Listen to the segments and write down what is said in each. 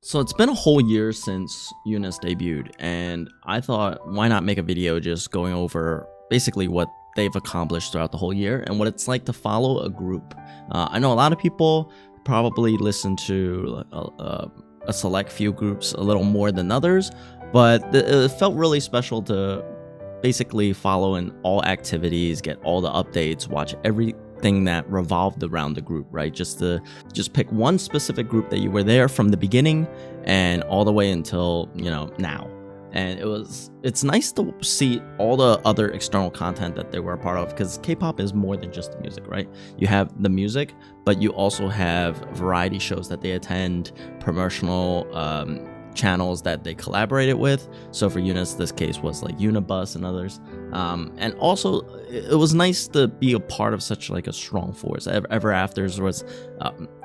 So it's been a whole year since UNIS debuted, and I thought, why not make a video just going over basically what they've accomplished throughout the whole year and what it's like to follow a group. I know a lot of people probably listen to a select few groups a little more than others, but it felt really special to basically follow in all activities, get all the updates, watch everything that revolved around the group, right? Just pick one specific group that you were there from the beginning and all the way until, now. And it's nice to see all the other external content that they were a part of, because K-pop is more than just the music, right? You have the music, but you also have variety shows that they attend, promotional channels that they collaborated with. So for UNIS, this case was like Unibus and others. And also, it was nice to be a part of such like a strong force. EverAfters was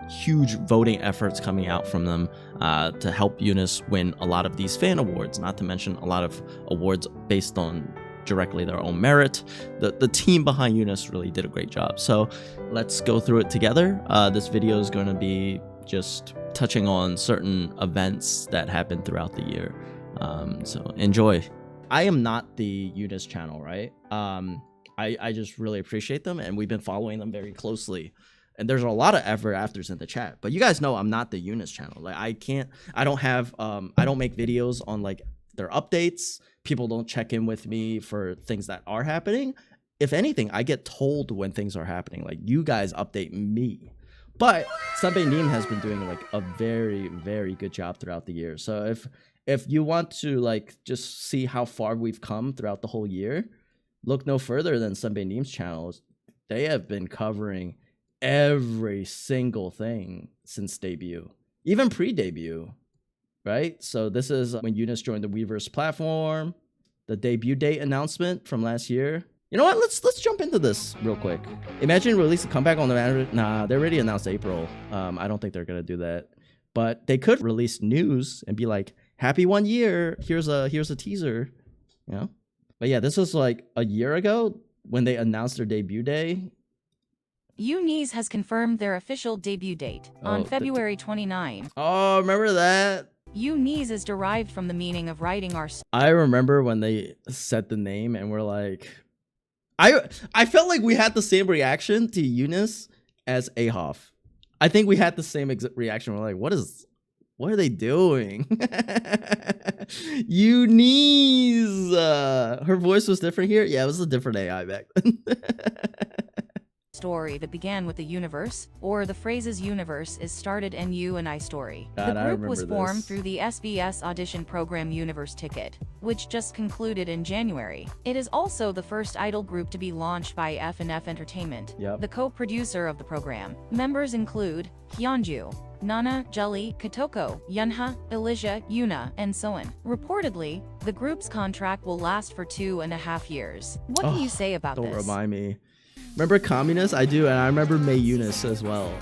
huge voting efforts coming out from them to help UNIS win a lot of these fan awards, not to mention a lot of awards based on directly their own merit. The team behind UNIS really did a great job. So let's go through it together. This video is going to be just touching on certain events that happened throughout the year. So enjoy. I am not the UNIS channel, right? I just really appreciate them, and we've been following them very closely. And there's a lot of EverAfters in the chat, but you guys know I'm not the UNIS channel. Like I don't make videos on like their updates. People don't check in with me for things that are happening. If anything, I get told when things are happening. Like, you guys update me. But Sunbaen has been doing like a very, very good job throughout the year. So if you want to like just see how far we've come throughout the whole year, look no further than Sunbaen's channels. They have been covering every single thing since debut, even pre-debut, right? So this is when UNIS joined the Weverse platform, the debut date announcement from last year. You know what? Let's jump into this real quick. Imagine release a comeback on the matter. Nah, they already announced April. I don't think they're gonna do that, but they could release news and be like, "Happy 1 year. Here's a teaser," you know. But yeah, this was like a year ago when they announced their debut day. UNIS has confirmed their official debut date on February 29. Oh, remember that? UNIS is derived from the meaning of writing our story. I remember when they said the name and we're like, I felt like we had the same reaction to UNIS as AHOF. I think we had the same reaction. We're like, what are they doing? UNIS. Her voice was different here. Yeah, it was a different AI back then. Story that began with the universe, or the phrases universe is started in UNI story. The group was formed through the SBS audition program Universe Ticket, which just concluded in January. It is also the first idol group to be launched by F&F Entertainment, the co-producer of the program. Members include Hyunju, Nana, Jelly, Kotoko, Yunha, Elijah, Yuna, and so on. Reportedly, the group's contract will last for 2.5 years. What can you say about this? Don't remind me. Remember Communist? I do, and I remember May Eunice as well.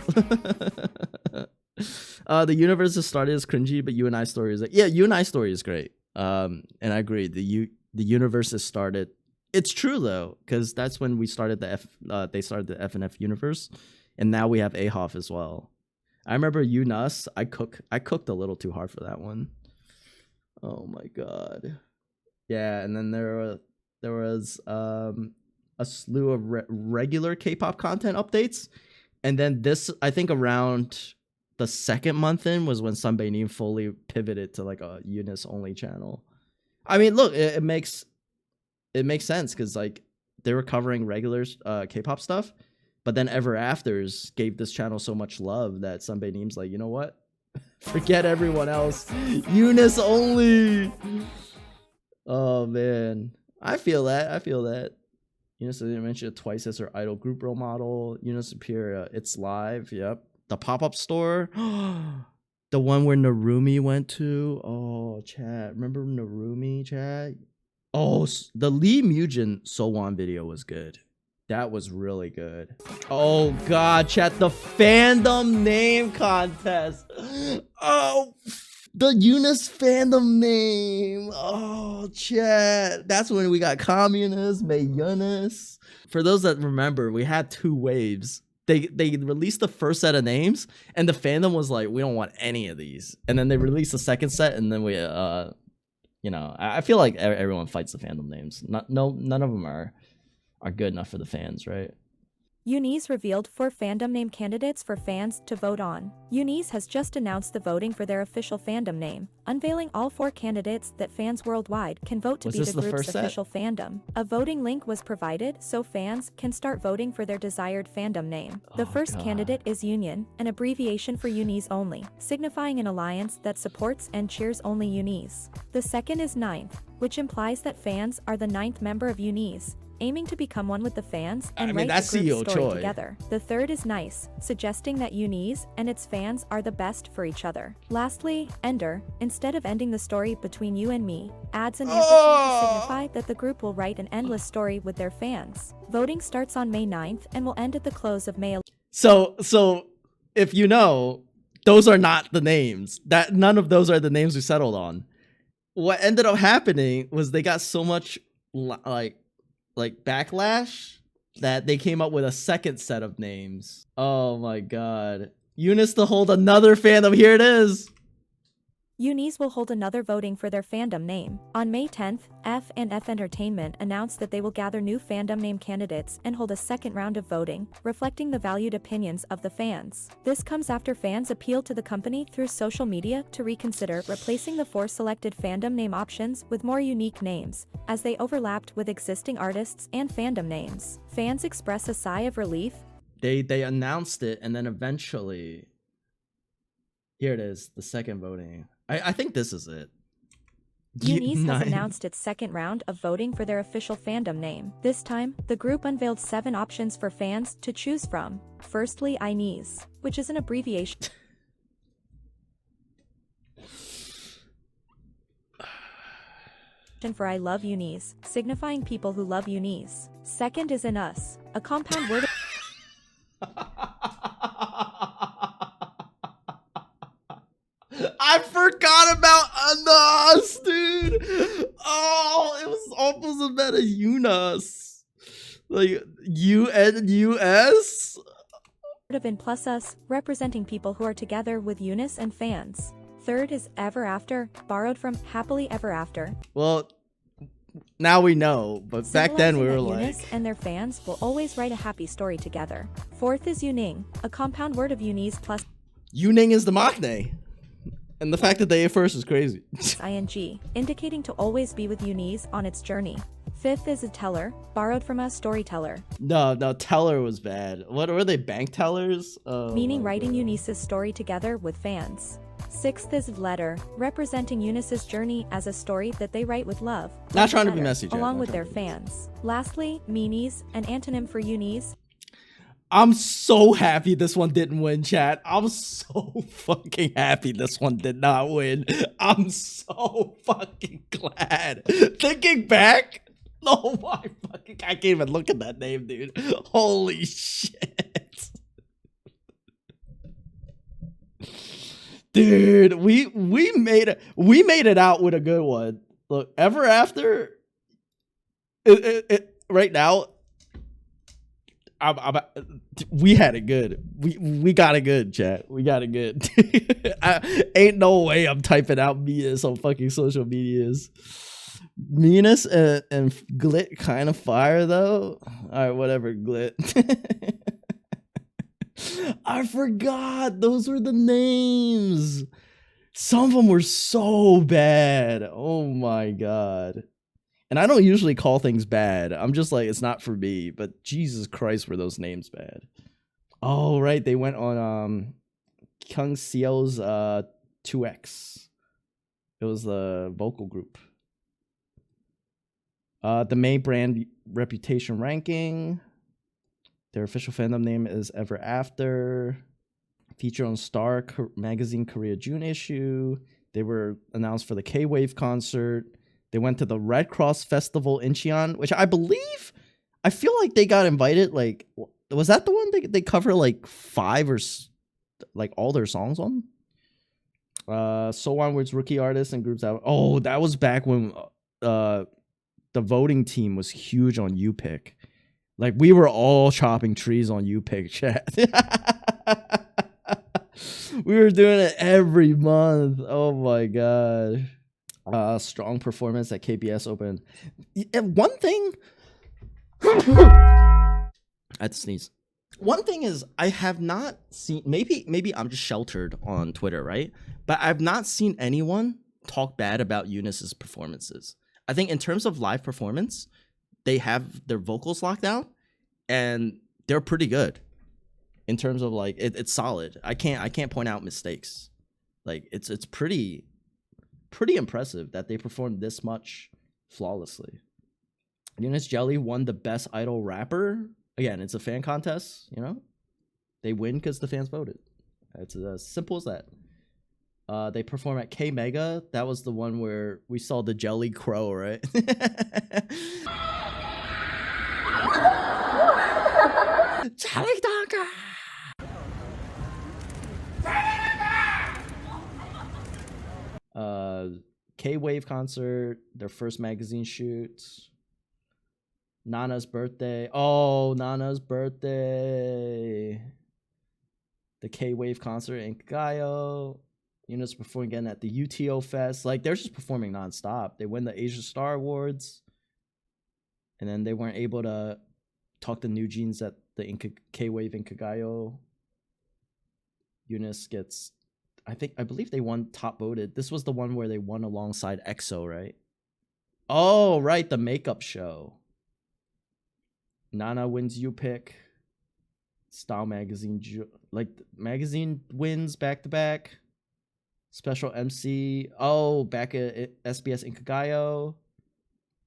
The universe has started as cringy, but UNI story is like, yeah, UNI story is great. And I agree. The universe has started. It's true though, because that's when we started they started the F&F universe, and now we have AHOF as well. I remember UNUS. I cooked a little too hard for that one. Oh my god. Yeah, and then there was a slew of regular K-pop content updates, and then this, I think around the second month in, was when Sunbaen fully pivoted to like a UNIS only channel. I mean, look, it makes sense, because like they were covering regular K-pop stuff, but then EverAfters gave this channel so much love that Sunbaen's like, you know what? Forget everyone else. UNIS only. Oh man, I feel that. UNIS didn't mention it twice as her idol group role model. UNIS appear, It's Live. Yep. The pop-up store. The one where Narumi went to. Oh, chat. Remember Narumi, chat? Oh, the Lee Mujin Sowon video was good. That was really good. Oh, God, chat. The fandom name contest. Oh, the UNIS fandom name. Oh, chat. That's when we got Communist, May UNIS. For those that remember, we had two waves. they released the first set of names, and the fandom was like, we don't want any of these. And then they released the second set, and then we you know, I feel like everyone fights the fandom names. None of them are good enough for the fans, right? UNIS revealed 4 fandom name candidates for fans to vote on. UNIS has just announced the voting for their official fandom name, unveiling all 4 candidates that fans worldwide can vote to be the group's official fandom. A voting link was provided so fans can start voting for their desired fandom name. The first candidate is Union, an abbreviation for UNIS only, signifying an alliance that supports and cheers only UNIS. The second is Ninth, which implies that fans are the 9th member of UNIS, aiming to become one with the fans and write the group's story together. The third is Nice, suggesting that UNIS and its fans are the best for each other. Lastly, Ender, instead of ending the story between you and me, adds an ampersand to signify that the group will write an endless story with their fans. Voting starts on May 9th and will end at the close of May 11th. So if you know, those are not the names. None of those are the names we settled on. What ended up happening was they got so much like backlash that they came up with a second set of names. Oh my god. UNIS to hold another fandom. Here it is. UNIS will hold another voting for their fandom name. On May 10th, F and F Entertainment announced that they will gather new fandom name candidates and hold a second round of voting, reflecting the valued opinions of the fans. This comes after fans appealed to the company through social media to reconsider replacing the 4 selected fandom name options with more unique names, as they overlapped with existing artists and fandom names. Fans express a sigh of relief. They announced it, and then eventually, here it is, the second voting. I think this is it. UNIS has announced its second round of voting for their official fandom name. This time, the group unveiled 7 options for fans to choose from. Firstly, UNIS, which is an abbreviation for I love UNIS, signifying people who love UNIS. Second is in us, a compound word I forgot about Anas, dude. Oh, it was almost a better UNIS. Like UNUS? of in plus us, representing people who are together with UNIS and fans. Third is EverAfter, borrowed from Happily Ever After. Well, now we know, but back then we were like, UNIS and their fans will always write a happy story together. Fourth is Yuning, a compound word of UNIS plus Yuning is the Maknae. And the fact that they first is crazy. ing, indicating to always be with UNIS on its journey. Fifth is a teller, borrowed from a storyteller. No, teller was bad. What were they, bank tellers? Meaning writing UNIS's story together with fans. Sixth is letter, representing UNIS's journey as a story that they write with love. Not trying to be messy, along with their fans. Lastly, meanies, an antonym for UNIS. I'm so happy this one didn't win, chat. I'm so fucking happy this one did not win. I'm so fucking glad. Thinking back, oh my fucking, I can't even look at that name, dude. Holy shit. Dude, we made it out with a good one. Look, EverAfter, right now, we had it good. We got it good, chat. We got it good. Ain't no way I'm typing out Mias on fucking social medias. Minas and Glit kind of fire though. All right, whatever, Glit. I forgot those were the names. Some of them were so bad. Oh my god. And I don't usually call things bad. I'm just like, it's not for me. But Jesus Christ, were those names bad. Oh, right. They went on Kyung Seo's 2X. It was the vocal group. The May brand reputation ranking. Their official fandom name is EverAfter. Featured on Star Magazine Korea June issue. They were announced for the K-Wave concert. They went to the Red Cross Festival in Incheon, which I feel like they got invited. Like, was that the one they cover like 5 or like all their songs on? So Onward's rookie artists and groups out. Oh, that was back when the voting team was huge on UPick. Like, we were all chopping trees on UPick chat. We were doing it every month. Oh my god. Strong performance at KBS Open. One thing I had to sneeze. One thing is, I have not seen, maybe I'm just sheltered on Twitter, right? But I've not seen anyone talk bad about UNIS's performances. I think in terms of live performance, they have their vocals locked down and they're pretty good. In terms of like, it's solid. I can't point out mistakes. Like, it's pretty impressive that they performed this much flawlessly. UNIS Jelly won the Best Idol Rapper. Again, it's a fan contest, you know? They win because the fans voted. It's as simple as that. They perform at K Mega. That was the one where we saw the Jelly Crow, right? Jelly Donker! K-Wave concert, their first magazine shoot. Nana's birthday. Oh, Nana's birthday. The K-Wave concert in Kagayo. UNIS performing again at the UTO Fest. Like, they're just performing nonstop. They win the Asia Star Awards. And then they weren't able to talk to New Jeans at the K-Wave in Kagayo. UNIS gets... I believe they won top voted. This was the one where they won alongside EXO, right? Oh, right, the makeup show. Nana wins UPick. Style magazine, like magazine wins back to back. Special MC. Oh, back at SBS in Kagayo.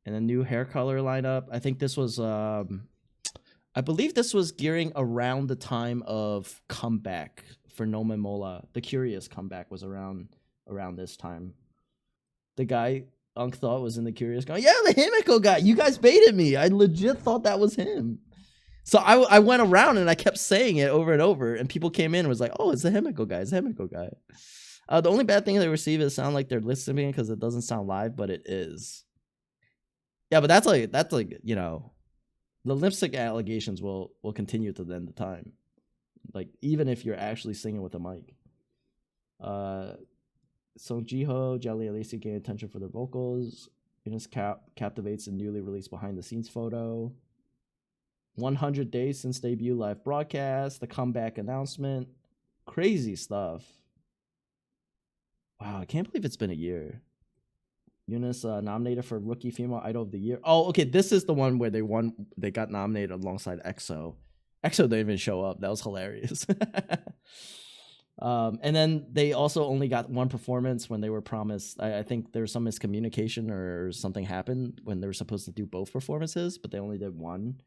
And a new hair color lineup. I think this was I believe this was gearing around the time of comeback for Nome Mola. The Curious comeback was around this time. The guy Unk thought was in the Curious going, yeah, the Himiko guy. You guys baited me. I legit thought that was him. So I went around and I kept saying it over and over, and people came in and was like, oh, it's the Himiko guy. It's the Himiko guy. The only bad thing they receive is sound like they're listening because it doesn't sound live, but it is. Yeah, but that's like you know, the lipstick allegations will continue to the end of time. Like, even if you're actually singing with a mic. Song Jiho, Jelly and Lacey gain attention for their vocals. UNIS captivates a newly released behind the scenes photo. 100 days since debut live broadcast. The comeback announcement. Crazy stuff. Wow, I can't believe it's been a year. UNIS nominated for Rookie Female Idol of the Year. Oh, okay, this is the one where they won. They got nominated alongside EXO. EXO didn't even show up. That was hilarious. And then they also only got one performance when they were promised. I think there was some miscommunication or something happened when they were supposed to do both performances, but they only did one.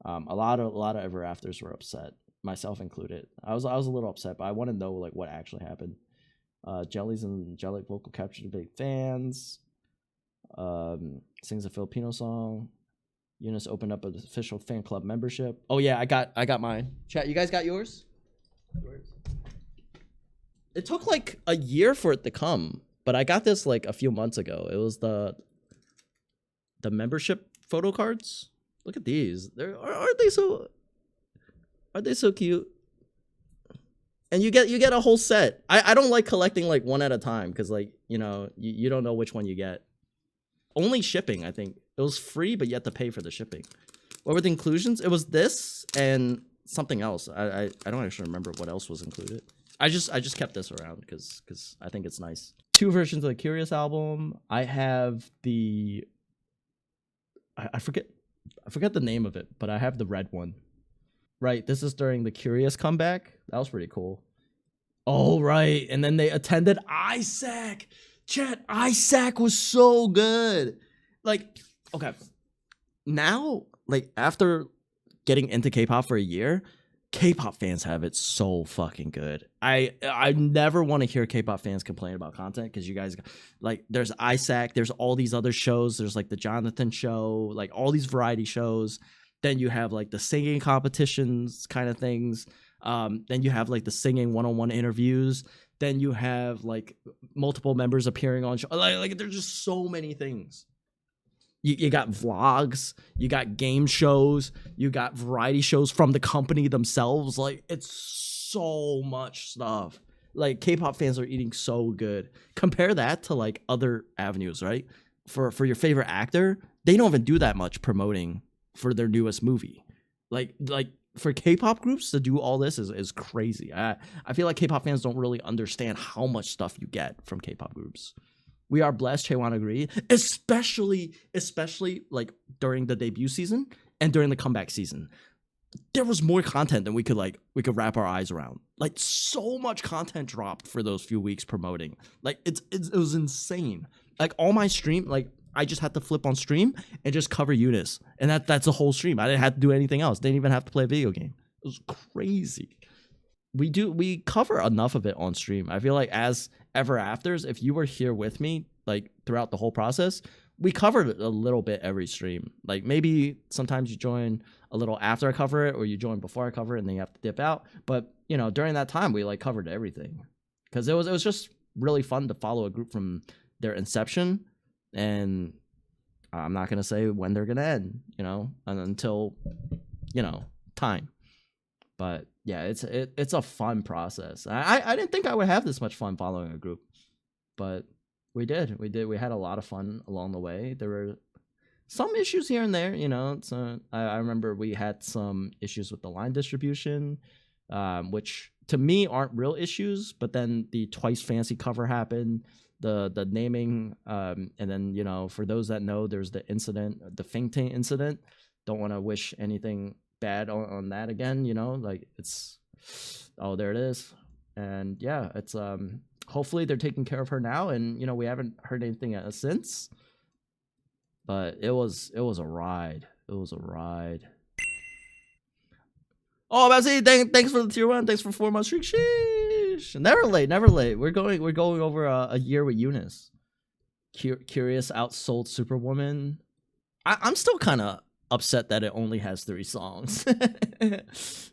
A lot of EverAfters were upset, myself included. I was a little upset, but I want to know like what actually happened. Jellies and Jelly vocal captured big fans. Sings a Filipino song. UNIS opened up an official fan club membership. Oh yeah, I got mine. Chat, you guys got yours? It took like a year for it to come, but I got this like a few months ago. It was the membership photo cards. Look at these. Aren't they so cute? And you get a whole set. I don't like collecting like one at a time because like, you know, you don't know which one you get. Only shipping, I think. It was free, but you had to pay for the shipping. What were the inclusions? It was this and something else. I don't actually remember what else was included. I just kept this around because I think it's nice. 2 versions of the Curious album. I have the I forget the name of it, but I have the red one. Right, this is during the Curious comeback. That was pretty cool. Oh, right. And then they attended ISAC. Chat, ISAC was so good. Like, okay. Now, like, after getting into K-pop for a year, K-pop fans have it so fucking good. I never want to hear K-pop fans complain about content because you guys, like, there's ISAC, there's all these other shows. There's, like, the Jonathan show, like, all these variety shows. Then you have like the singing competitions kind of things. Then you have like the singing one-on-one interviews. Then you have like multiple members appearing on show. Like there's just so many things. You got vlogs, you got game shows, you got variety shows from the company themselves. Like, it's so much stuff. Like, K-pop fans are eating so good. Compare that to like other avenues, right? For your favorite actor, they don't even do that much promoting for their newest movie. Like for K-pop groups to do all this is crazy. I feel like K-pop fans don't really understand how much stuff you get from K-pop groups. We are blessed, Chaewon agree, especially like during the debut season and during the comeback season. There was more content than we could wrap our eyes around. Like, so much content dropped for those few weeks promoting. Like, it was insane. Like, all my stream, like, I just had to flip on stream and just cover UNIS, and that's the whole stream. I didn't have to do anything else. Didn't even have to play a video game. It was crazy. We cover enough of it on stream. I feel like as EverAfters, if you were here with me like throughout the whole process, we covered it a little bit every stream. Like, maybe sometimes you join a little after I cover it, or you join before I cover it and then you have to dip out. But, you know, during that time we like covered everything, because it was just really fun to follow a group from their inception. And I'm not gonna say when they're gonna end, you know, until, you know, time. But yeah, it's a fun process. I didn't think I would have this much fun following a group, but we did. We had a lot of fun along the way. There were some issues here and there, you know. So I remember we had some issues with the line distribution, which to me aren't real issues. But then the Twice Fancy cover happened, the naming, and then, you know, for those that know, there's the incident, the Fingting incident. Don't want to wish anything bad on that again, you know. Like, it's, oh, there it is. And yeah, it's hopefully they're taking care of her now, and, you know, we haven't heard anything since. But it was a ride. It was a ride. Oh, I'm about to say thanks for the tier 1. Thanks for 4 months streak. Sheesh. Never late. We're going over a year with UNIS. Curious outsold Superwoman. I'm still kind of upset that it only has 3 songs.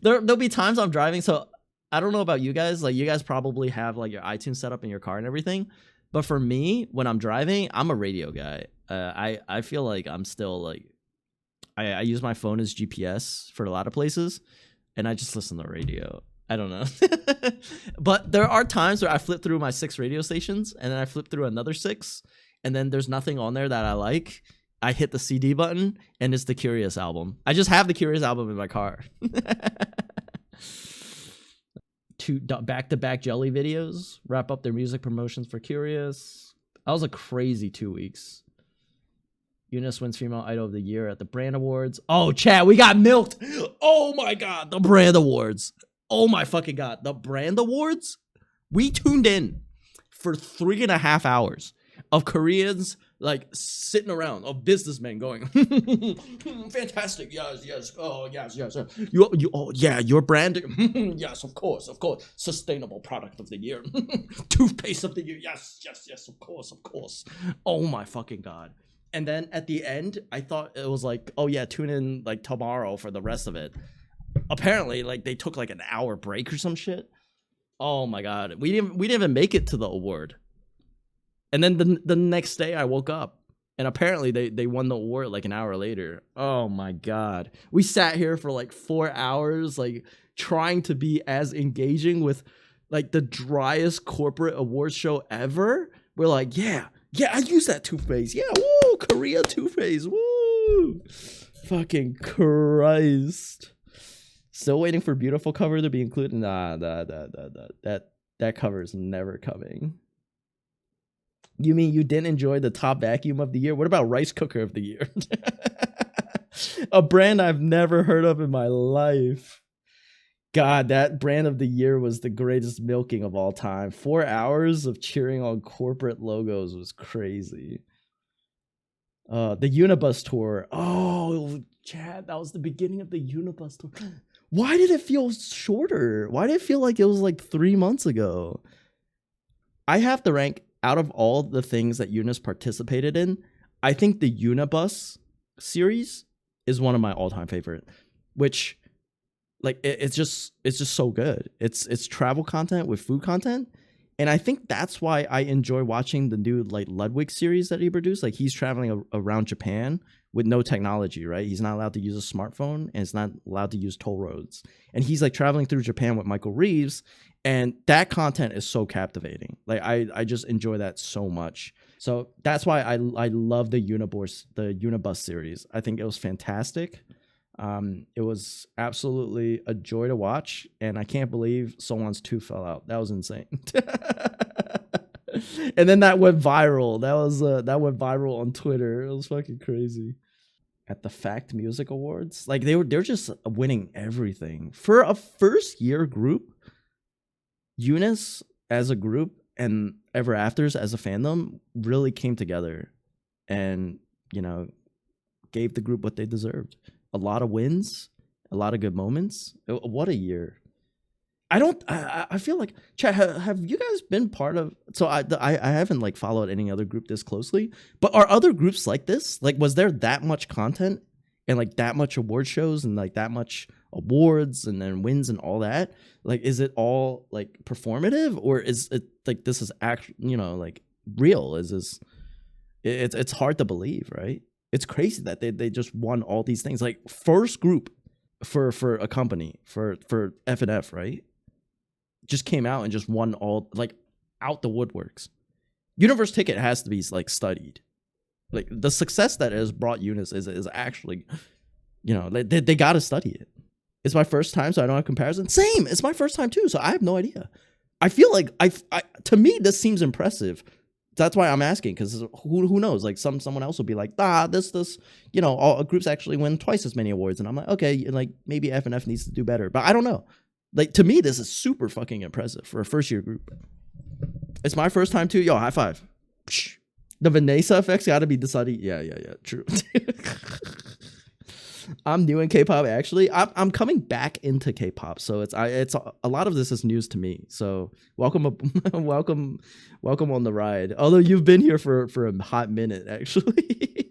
There'll be times I'm driving, so I don't know about you guys. Like, you guys probably have like your iTunes set up in your car and everything. But for me, when I'm driving, I'm a radio guy. I feel like I'm still like, I use my phone as GPS for a lot of places, and I just listen to the radio. I don't know. But there are times where I flip through my 6 radio stations, and then I flip through another 6, and then there's nothing on there that I like. I hit the CD button, and it's the Curious album. I just have the Curious album in my car. 2 back-to-back Jelly videos wrap up their music promotions for Curious. That was a crazy 2 weeks. UNIS wins Female Idol of the Year at the Brand Awards. Oh, chat, we got milked. Oh my god, the Brand Awards. Oh my fucking god, the Brand Awards. We tuned in for 3.5 hours of Koreans like sitting around, of businessmen going, fantastic, yes, oh yes, you oh yeah, your branding, yes, of course, sustainable product of the year, toothpaste of the year, yes, of course. Oh my fucking god. And then at the end, I thought it was like, oh yeah, tune in like tomorrow for the rest of it. Apparently, like, they took like an hour break or some shit. Oh my god, we didn't even make it to the award. And then the next day I woke up, and apparently they won the award like an hour later. Oh my god. We sat here for like 4 hours, like trying to be as engaging with like the driest corporate awards show ever. We're like, yeah, I use that toothpaste. Yeah, woo, Korea toothpaste. Woo. Fucking Christ. Still waiting for Beautiful cover to be included. Nah, that cover is never coming. You mean you didn't enjoy the top vacuum of the year? What about rice cooker of the year? A brand I've never heard of in my life. God, that brand of the year was the greatest milking of all time. 4 hours of cheering on corporate logos was crazy. The Unibus tour. Oh, Chad, that was the beginning of the Unibus tour. Why did it feel shorter? Why did it feel like it was like 3 months ago? I have to rank, out of all the things that UNIS participated in, I think the Unibus series is one of my all-time favorite. Which, like, it's just so good. It's travel content with food content, And I think that's why I enjoy watching the new like Ludwig series that he produced. Like he's traveling around Japan with no technology, right? He's not allowed to use a smartphone and he's not allowed to use toll roads. And he's like traveling through Japan with Michael Reeves. And that content is so captivating. Like I just enjoy that so much. So that's why I love the Unibus series. I think it was fantastic. It was absolutely a joy to watch, and I can't believe Someone's 2 fell out. That was insane. And then that went viral. That went viral on Twitter. It was fucking crazy. At the Fact Music Awards, like they're just winning everything for a first year group. UNIS as a group and EverAfters as a fandom really came together, and gave the group what they deserved. A lot of wins, a lot of good moments. What a year. I feel like, chat, have you guys been part of, so I haven't like followed any other group this closely, but are other groups like this? Like, was there that much content and like that much award shows and like that much awards and then wins and all that? Like, is it all like performative, or is it like this is actually, like real? Is this, it's hard to believe, right? It's crazy that they just won all these things. Like first group for a company for FNF, right? Just came out and just won all, like, out the woodworks. Universe Ticket has to be like studied. Like the success that has brought UNIS is actually, they got to study it. It's my first time, so I don't have comparison. Same, it's my first time too, so I have no idea. I feel like to me this seems impressive. That's why I'm asking, because who knows? Like someone else will be like, this all groups actually win twice as many awards, and I'm like, okay, like maybe FNF needs to do better, but I don't know. Like to me, this is super fucking impressive for a first year group. It's my first time too. Yo, high five. The Vanessa effects got to be decided. Yeah, true. I'm new in K-pop actually. I'm coming back into K-pop, so it's a lot of this is news to me. So welcome on the ride. Although you've been here for a hot minute actually.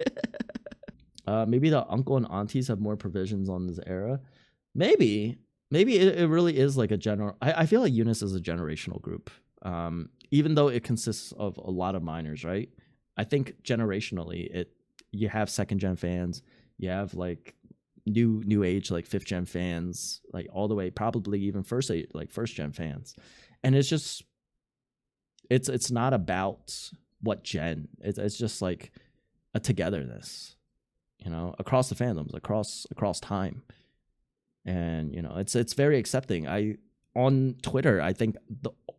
Maybe the uncle and aunties have more provisions on this era. Maybe it really is like a general. I feel like UNIS is a generational group. Even though it consists of a lot of minors, right? I think generationally you have second gen fans, you have like new age like fifth gen fans, like all the way probably even first gen fans. And it's just it's not about what gen. It's just like a togetherness, across the fandoms, across time. And it's very accepting. On Twitter, I think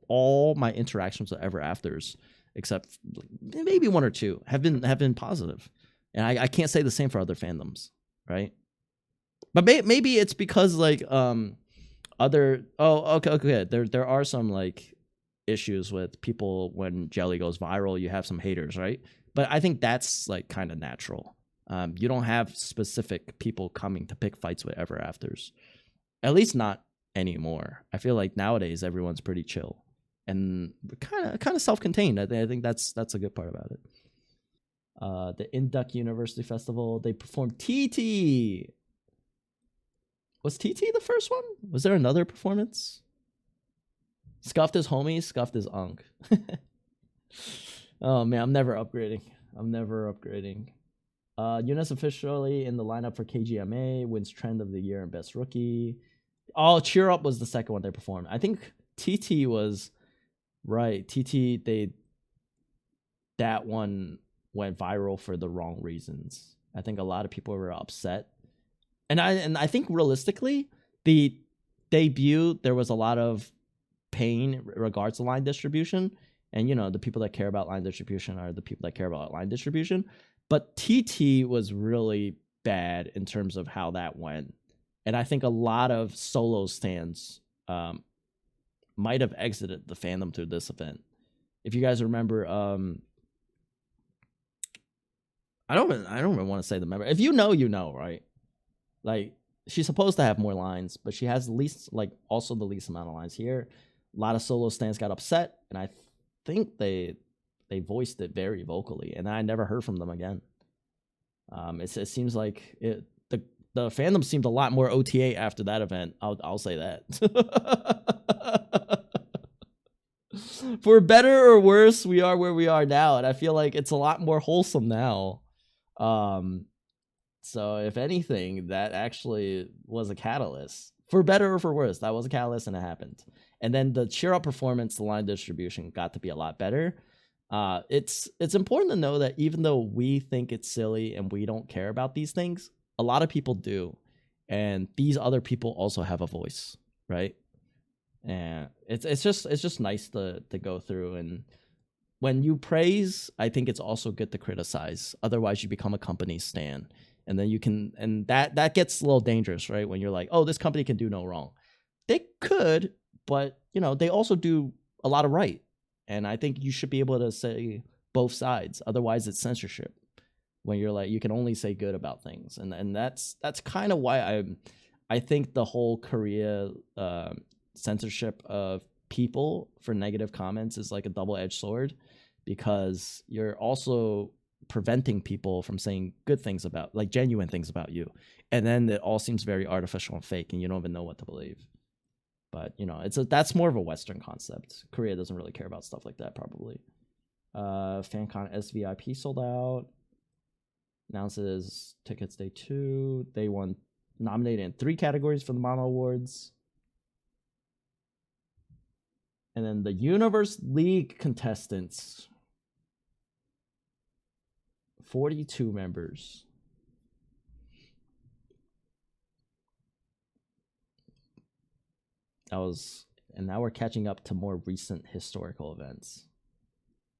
all my interactions with EverAfters, except maybe one or two, have been positive. And I can't say the same for other fandoms, right? But maybe it's because like okay. There are some like issues with people when Jelly goes viral. You have some haters, right? But I think that's like kind of natural. You don't have specific people coming to pick fights with EverAfters, at least not anymore. I feel like nowadays everyone's pretty chill and kind of self-contained. I think that's a good part about it. The Induc University Festival, they performed TT. Was TT the first one? Was there another performance? Scuffed his homie, scuffed his unk. Oh man, I'm never upgrading. UNIS officially in the lineup for KGMA, wins Trend of the Year and Best Rookie. Oh, Cheer Up was the second one they performed. I think TT was right. That one went viral for the wrong reasons. I think a lot of people were upset. And I think realistically, the debut, there was a lot of pain in regards to line distribution. And, the people that care about line distribution are the people that care about line distribution. But TT was really bad in terms of how that went. And I think a lot of solo stands might have exited the fandom through this event. If you guys remember, I don't even want to say the member. If you know, right? Like, she's supposed to have more lines, but she has the least amount of lines here. A lot of solo stands got upset, and I think they voiced it very vocally, and I never heard from them again. It seems like the fandom seemed a lot more OTA after that event. I'll say that. For better or worse, we are where we are now, and I feel like it's a lot more wholesome now. So if anything, that actually was a catalyst. For better or for worse, that was a catalyst, and it happened. And then the cheer up performance, the line distribution got to be a lot better. It's important to know that even though we think it's silly and we don't care about these things, a lot of people do, and these other people also have a voice, right? And it's just nice to go through. And when you praise, I think it's also good to criticize. Otherwise, you become a company stan, and then you can, and that gets a little dangerous, right? When you're like, oh, this company can do no wrong. They could, but you know, they also do a lot of right. And I think you should be able to say both sides. Otherwise, it's censorship. When you're like, you can only say good about things, and that's kind of why I think the whole Korea censorship of people for negative comments is like a double-edged sword, because you're also preventing people from saying good things about, like, genuine things about you, and then it all seems very artificial and fake, and you don't even know what to believe. But you know, that's more of a Western concept. Korea doesn't really care about stuff like that, probably. FanCon SVIP sold out. Announces tickets day 2. They won, nominated in 3 categories for the Mono Awards. And then the Universe League contestants, 42 members. And now we're catching up to more recent historical events.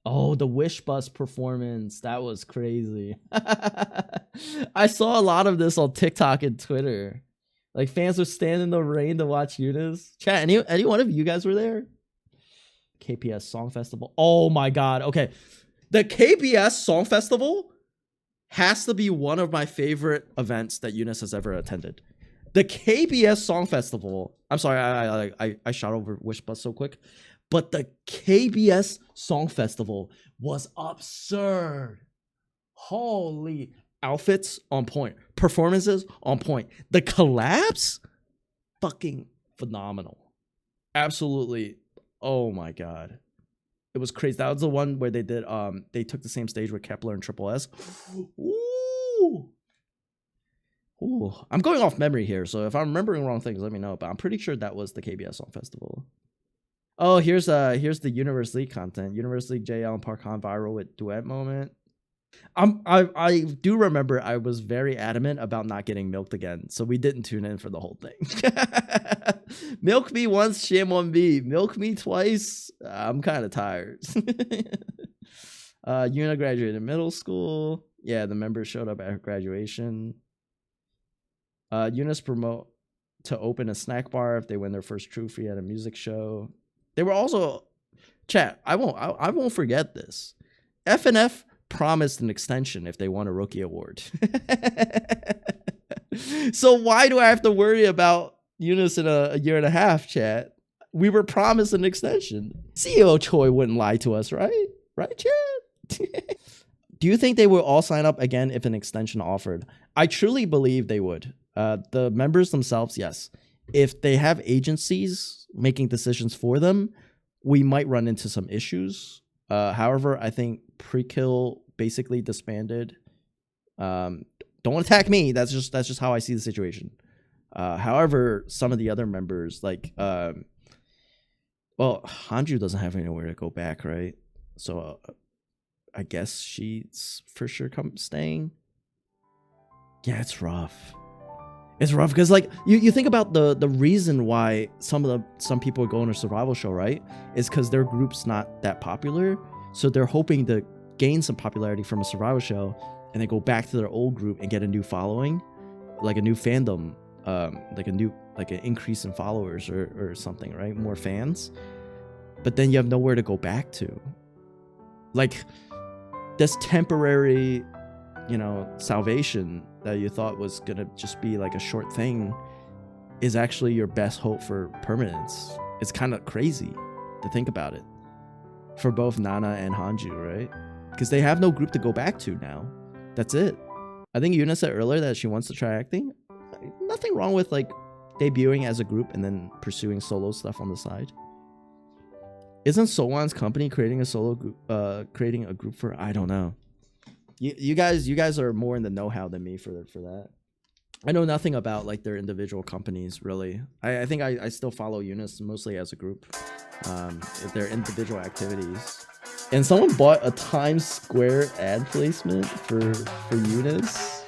Oh, the Wish Bus performance. That was crazy. I saw a lot of this on TikTok and Twitter. Like, fans were standing in the rain to watch UNIS. Chat, any one of you guys were there? KPS Song Festival. Oh my god. Okay. The KBS Song Festival has to be one of my favorite events that UNIS has ever attended. The KBS Song Festival. I'm sorry, I shot over Wish Bus so quick. But the KBS Song Festival was absurd. Holy. Outfits on point. Performances on point. The collabs? Fucking phenomenal. Absolutely. Oh my god. It was crazy. That was the one where they did, they took the same stage with Kepler and Triple S. Ooh. Ooh. I'm going off memory here, so if I'm remembering wrong things, let me know. But I'm pretty sure that was the KBS Song Festival. Oh, here's the Universe League content. Universe League JL and Parkon viral with duet moment. I do remember I was very adamant about not getting milked again, so we didn't tune in for the whole thing. Milk me once, shame on me. Milk me twice, I'm kind of tired. Yuna graduated middle school. Yeah, the members showed up at her graduation. UNIS promote to open a snack bar if they win their first trophy at a music show. They were also, chat, I won't forget this. FNF promised an extension if they won a rookie award. So why do I have to worry about UNIS in a year and a half, chat? We were promised an extension. CEO Choi wouldn't lie to us, right? Right, chat? Do you think they will all sign up again if an extension offered? I truly believe they would. The members themselves, yes. If they have agencies making decisions for them, we might run into some issues. However, I think Pre-Kill basically disbanded. Don't attack me. That's just how I see the situation. However, some of the other members, like, well, Hanju doesn't have anywhere to go back, right? So I guess she's for sure staying. Yeah, it's rough. It's rough because, like, you think about the reason why some people are going to a survival show, right? Is because their group's not that popular, so they're hoping to gain some popularity from a survival show, and they go back to their old group and get a new following, like a new fandom, like an increase in followers or something, right? More fans. But then you have nowhere to go back to. Like, this temporary, salvation that you thought was gonna just be like a short thing is actually your best hope for permanence. It's kind of crazy to think about it for both Nana and Hanju, right? Because they have no group to go back to now. That's it. I think Yuna said earlier that she wants to try acting. Nothing wrong with, like, debuting as a group and then pursuing solo stuff on the side. Isn't Solon's company creating a solo group, creating a group for? I don't know. You guys are more in the know-how than me for that. I know nothing about like their individual companies really. I think I still follow UNIS mostly as a group, their individual activities. And someone bought a Times Square ad placement for UNIS.